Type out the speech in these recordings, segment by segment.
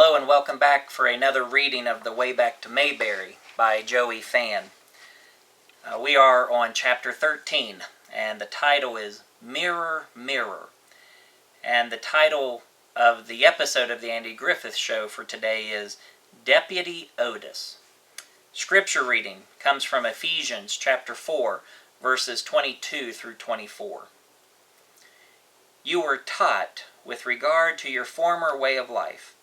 Hello and welcome back for another reading of The Way Back to Mayberry by Joey Fann. We are on chapter 13 and the title is Mirror, Mirror. And the title of the episode of the Andy Griffith Show for today is Deputy Otis. Scripture reading comes from Ephesians chapter 4 verses 22 through 24. You were taught with regard to your former way of life,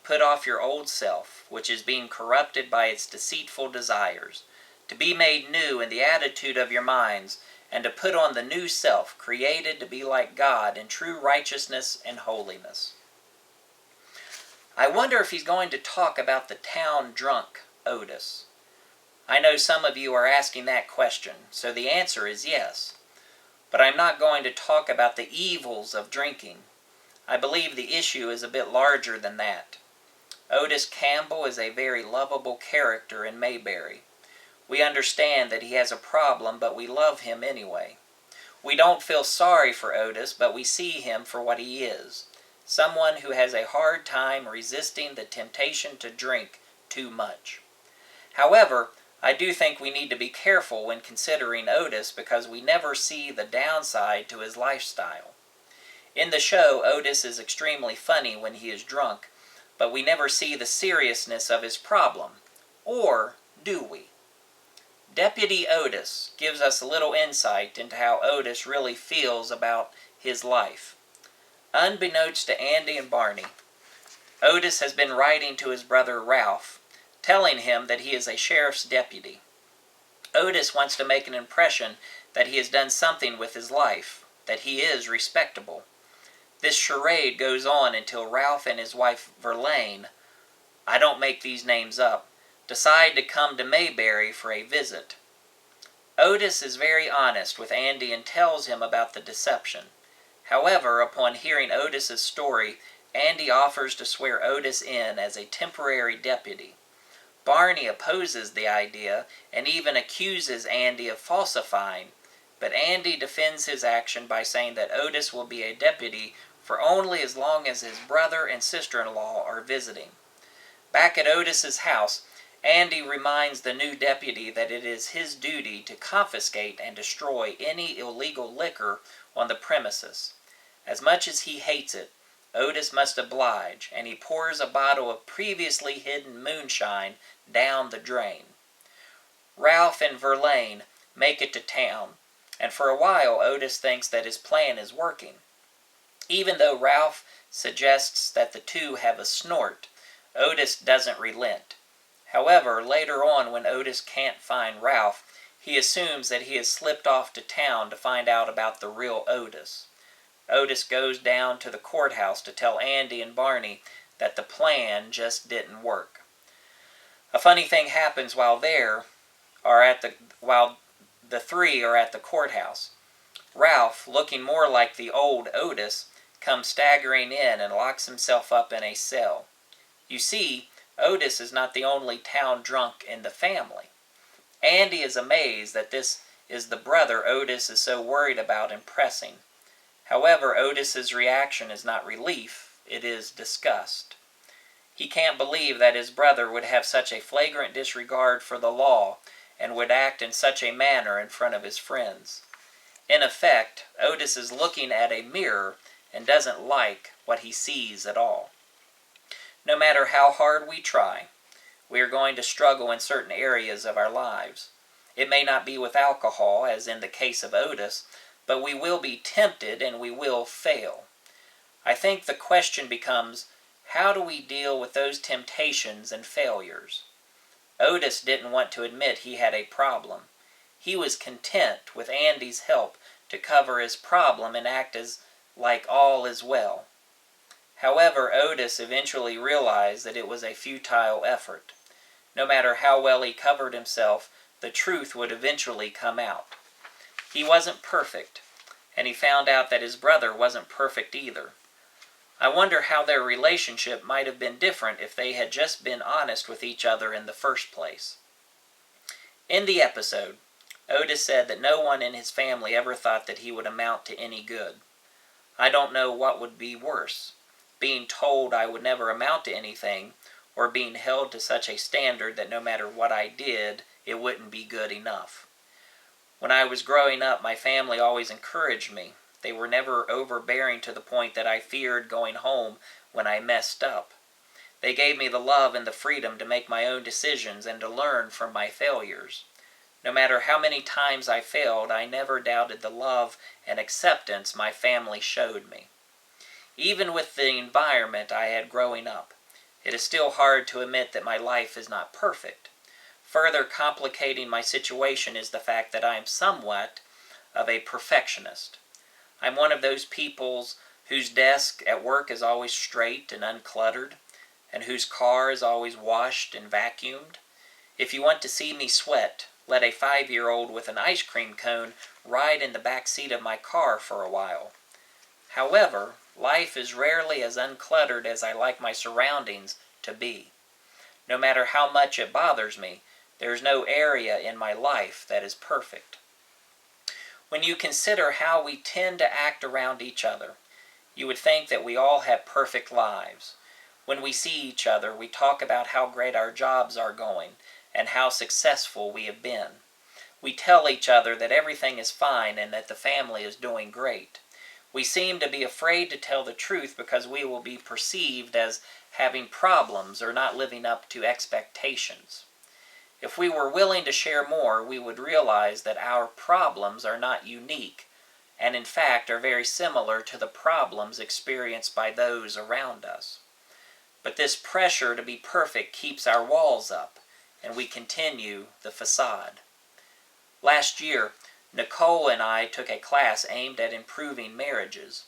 put off your old self, which is being corrupted by its deceitful desires, to be made new in the attitude of your minds, and to put on the new self, created to be like God in true righteousness and holiness. I wonder if he's going to talk about the town drunk Otis. I know some of you are asking that question, so the answer is yes. But I'm not going to talk about the evils of drinking. I believe the issue is a bit larger than that. Otis Campbell is a very lovable character in Mayberry. We understand that he has a problem, but we love him anyway. We don't feel sorry for Otis, but we see him for what he is. Someone who has a hard time resisting the temptation to drink too much. However, I do think we need to be careful when considering Otis because we never see the downside to his lifestyle. In the show, Otis is extremely funny when he is drunk, but we never see the seriousness of his problem. Or do we? Deputy Otis gives us a little insight into how Otis really feels about his life. Unbeknownst to Andy and Barney, Otis has been writing to his brother Ralph, telling him that he is a sheriff's deputy. Otis wants to make an impression that he has done something with his life, that he is respectable. This charade goes on until Ralph and his wife Verlaine, I don't make these names up, decide to come to Mayberry for a visit. Otis is very honest with Andy and tells him about the deception. However, upon hearing Otis's story, Andy offers to swear Otis in as a temporary deputy. Barney opposes the idea and even accuses Andy of falsifying, but Andy defends his action by saying that Otis will be a deputy for only as long as his brother and sister-in-law are visiting. Back at Otis's house, Andy reminds the new deputy that it is his duty to confiscate and destroy any illegal liquor on the premises. As much as he hates it, Otis must oblige, and he pours a bottle of previously hidden moonshine down the drain. Ralph and Verlaine make it to town, and for a while Otis thinks that his plan is working. Even though Ralph suggests that the two have a snort, Otis doesn't relent. However, later on when Otis can't find Ralph, he assumes that he has slipped off to town to find out about the real Otis. Otis goes down to the courthouse to tell Andy and Barney that the plan just didn't work. A funny thing happens while the three are at the courthouse. Ralph, looking more like the old Otis, comes staggering in and locks himself up in a cell. You see, Otis is not the only town drunk in the family. Andy is amazed that this is the brother Otis is so worried about impressing. However, Otis's reaction is not relief, it is disgust. He can't believe that his brother would have such a flagrant disregard for the law and would act in such a manner in front of his friends. In effect, Otis is looking at a mirror and doesn't like what he sees at all. No matter how hard we try, we are going to struggle in certain areas of our lives. It may not be with alcohol, as in the case of Otis, but we will be tempted and we will fail. I think the question becomes, how do we deal with those temptations and failures? Otis didn't want to admit he had a problem. He was content with Andy's help to cover his problem and act as like all is well. However, Otis eventually realized that it was a futile effort. No matter how well he covered himself, the truth would eventually come out. He wasn't perfect, and he found out that his brother wasn't perfect either. I wonder how their relationship might have been different if they had just been honest with each other in the first place. In the episode, Otis said that no one in his family ever thought that he would amount to any good. I don't know what would be worse, being told I would never amount to anything, or being held to such a standard that no matter what I did, it wouldn't be good enough. When I was growing up, my family always encouraged me. They were never overbearing to the point that I feared going home when I messed up. They gave me the love and the freedom to make my own decisions and to learn from my failures. No matter how many times I failed, I never doubted the love and acceptance my family showed me. Even with the environment I had growing up, it is still hard to admit that my life is not perfect. Further complicating my situation is the fact that I am somewhat of a perfectionist. I'm one of those people whose desk at work is always straight and uncluttered, and whose car is always washed and vacuumed. If you want to see me sweat, let a 5-year-old with an ice cream cone ride in the back seat of my car for a while. However, life is rarely as uncluttered as I like my surroundings to be. No matter how much it bothers me, there is no area in my life that is perfect. When you consider how we tend to act around each other, you would think that we all have perfect lives. When we see each other, we talk about how great our jobs are going and how successful we have been. We tell each other that everything is fine and that the family is doing great. We seem to be afraid to tell the truth because we will be perceived as having problems or not living up to expectations. If we were willing to share more, we would realize that our problems are not unique and in fact are very similar to the problems experienced by those around us. But this pressure to be perfect keeps our walls up, and we continue the facade. Last year, Nicole and I took a class aimed at improving marriages.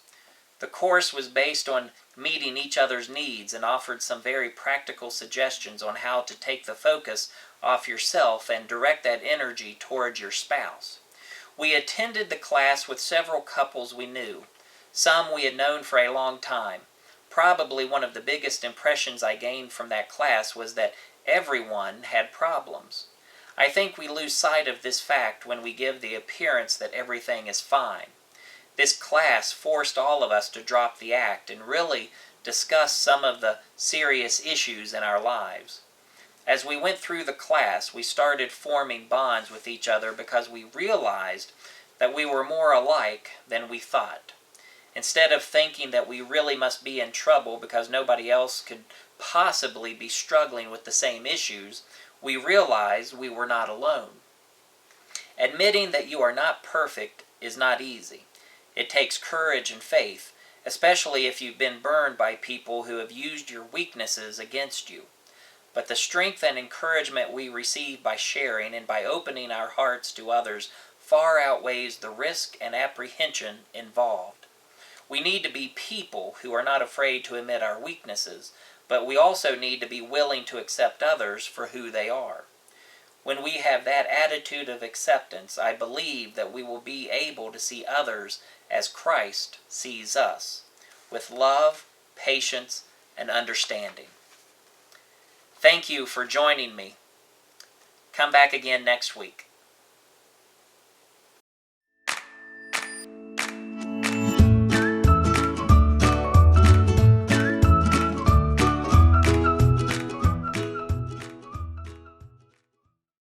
The course was based on meeting each other's needs and offered some very practical suggestions on how to take the focus off yourself and direct that energy towards your spouse. We attended the class with several couples we knew. Some we had known for a long time. Probably one of the biggest impressions I gained from that class was that everyone had problems. I think we lose sight of this fact when we give the appearance that everything is fine. This class forced all of us to drop the act and really discuss some of the serious issues in our lives. As we went through the class, we started forming bonds with each other because we realized that we were more alike than we thought. Instead of thinking that we really must be in trouble because nobody else could possibly be struggling with the same issues, we realized we were not alone. Admitting that you are not perfect is not easy. It takes courage and faith, especially if you've been burned by people who have used your weaknesses against you. But the strength and encouragement we receive by sharing and by opening our hearts to others far outweighs the risk and apprehension involved. We need to be people who are not afraid to admit our weaknesses, but we also need to be willing to accept others for who they are. When we have that attitude of acceptance, I believe that we will be able to see others as Christ sees us, with love, patience, and understanding. Thank you for joining me. Come back again next week.